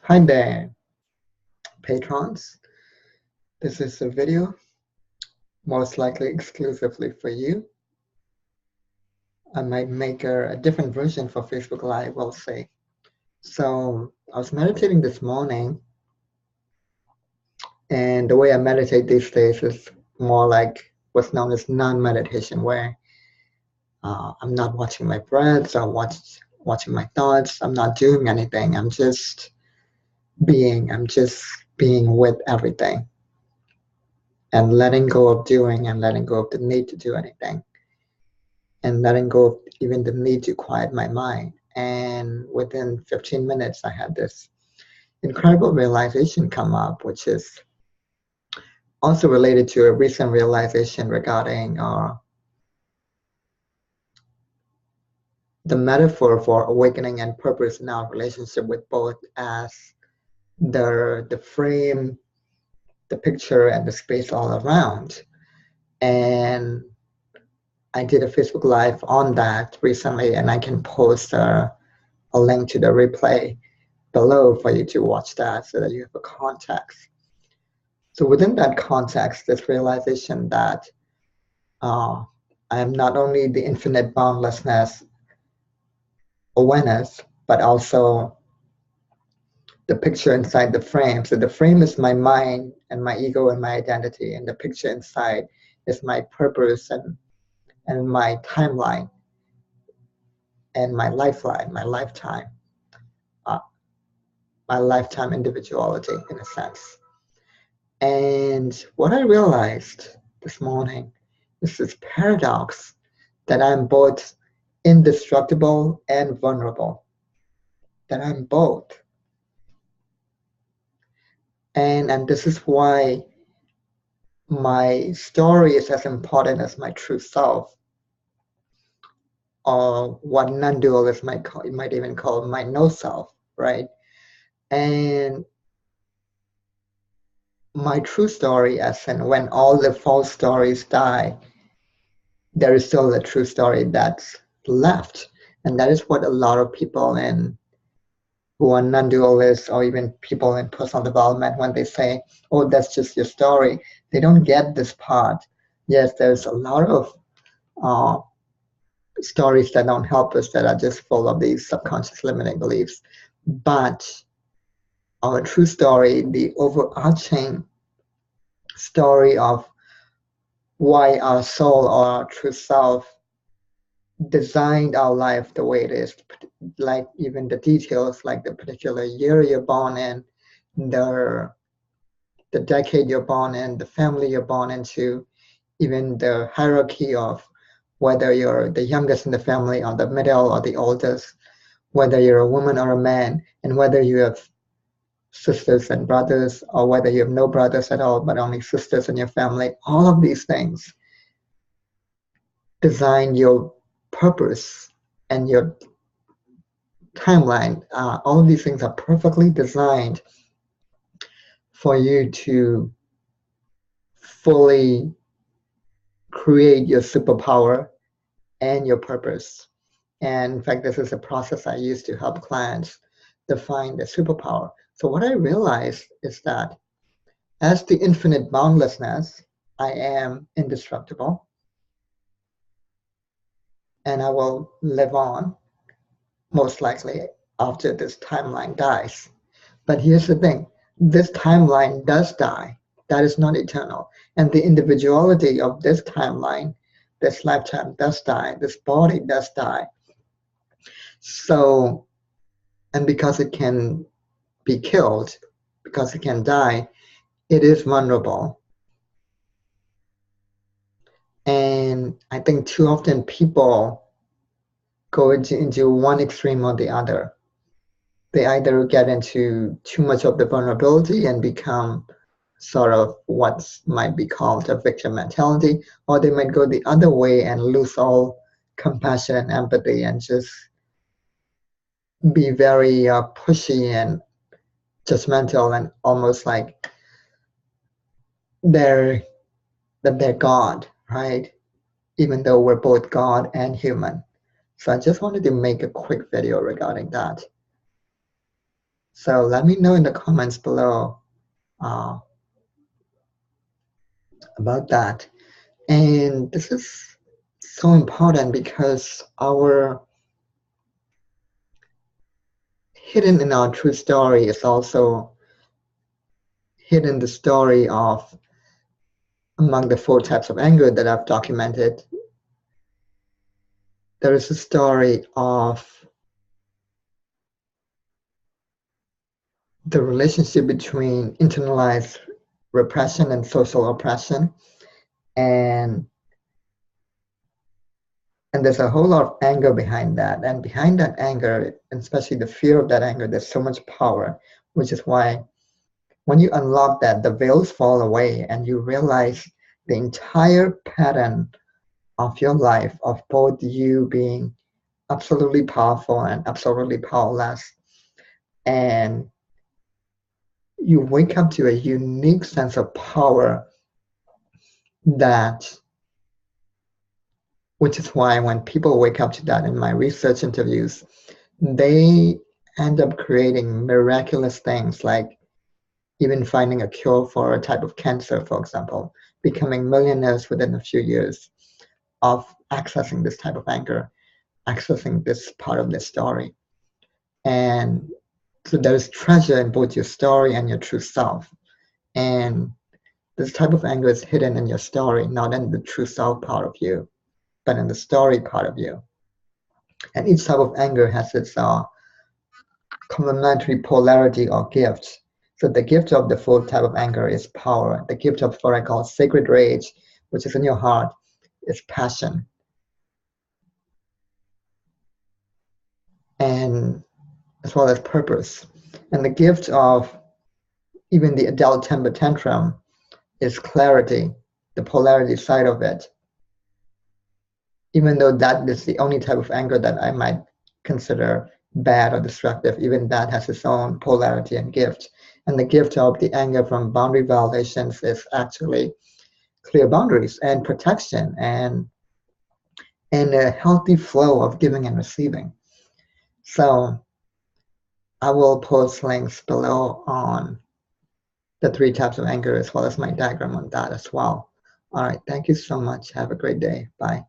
Hi there, patrons. This is a video most likely exclusively for you. I might make a different version for Facebook Live, we'll see. So I was meditating this morning, and the way I meditate these days is more like what's known as non-meditation, where I'm not watching my breaths or watching my thoughts. I'm not doing anything. I'm just being. I'm just being with everything and letting go of doing and letting go of the need to do anything, and letting go of even the need to quiet my mind. And within 15 minutes, I had this incredible realization come up, which is also related to a recent realization regarding the metaphor for awakening and purpose in our relationship with both as the frame, the picture, and the space all around. And I did a Facebook Live on that recently, and I can post a link to the replay below for you to watch that so that you have a context. So within that context, this realization that I am not only the infinite boundlessness awareness, but also the picture inside the frame. So the frame is my mind and my ego and my identity, and the picture inside is my purpose and my timeline and my lifeline, uh, my lifetime individuality in a sense. And what I realized this morning is this paradox that I'm both indestructible and vulnerable, that I'm both. And this is why my story is as important as my true self, or what non-dualists might even call my no self, right? And my true story, as in when all the false stories die, there is still a true story that's left. And that is what a lot of people who are non-dualists, or even people in personal development, when they say, oh, that's just your story, they don't get this part. Yes, there's a lot of stories that don't help us, that are just full of these subconscious limiting beliefs. But our true story, the overarching story of why our soul or our true self designed our life the way it is, like even the details, like the particular year you're born in, the decade you're born in, the family you're born into, even the hierarchy of whether you're the youngest in the family or the middle or the oldest, whether you're a woman or a man, and whether you have sisters and brothers, or whether you have no brothers at all but only sisters in your family. All of these things design your purpose and your timeline. All of these things are perfectly designed for you to fully create your superpower and your purpose. And in fact, this is a process I use to help clients define their superpower. So what I realized is that as the infinite boundlessness, I am indestructible, and I will live on, most likely, after this timeline dies. But here's the thing, this timeline does die. That is not eternal. And the individuality of this timeline, this lifetime does die. This body does die. So, and because it can be killed, because it can die, it is vulnerable. And I think too often people go into one extreme or the other. They either get into too much of the vulnerability and become sort of what might be called a victim mentality, or they might go the other way and lose all compassion and empathy and just be very pushy and judgmental, and almost like they're God, right? Even though we're both God and human. So I just wanted to make a quick video regarding that. So let me know in the comments below uh, about that. And this is so important because our hidden in our true story is also hidden the story of among the 4 types of anger that I've documented. There is a story of the relationship between internalized repression and social oppression, and there's a whole lot of anger behind that, and behind that anger, and especially the fear of that anger, there's so much power, which is why when you unlock that, the veils fall away and you realize the entire pattern of your life, of both you being absolutely powerful and absolutely powerless, and you wake up to a unique sense of power, that which is why when people wake up to that in my research interviews, they end up creating miraculous things, like even finding a cure for a type of cancer, for example, becoming millionaires within a few years of accessing this type of anger, accessing this part of their story. And so there's treasure in both your story and your true self. And this type of anger is hidden in your story, not in the true self part of you, but in the story part of you. And each type of anger has its complementary polarity or gift. So the gift of the 4th type of anger is power. The gift of what I call sacred rage, which is in your heart, is passion. And as well as purpose. And the gift of even the adult temper tantrum is clarity, the polarity side of it. Even though that is the only type of anger that I might consider bad or destructive, even that has its own polarity and gift. And the gift of the anger from boundary violations is actually clear boundaries and protection, and a healthy flow of giving and receiving. So I will post links below on the 3 types of anger, as well as my diagram on that as well. All right, thank you so much. Have a great day. Bye.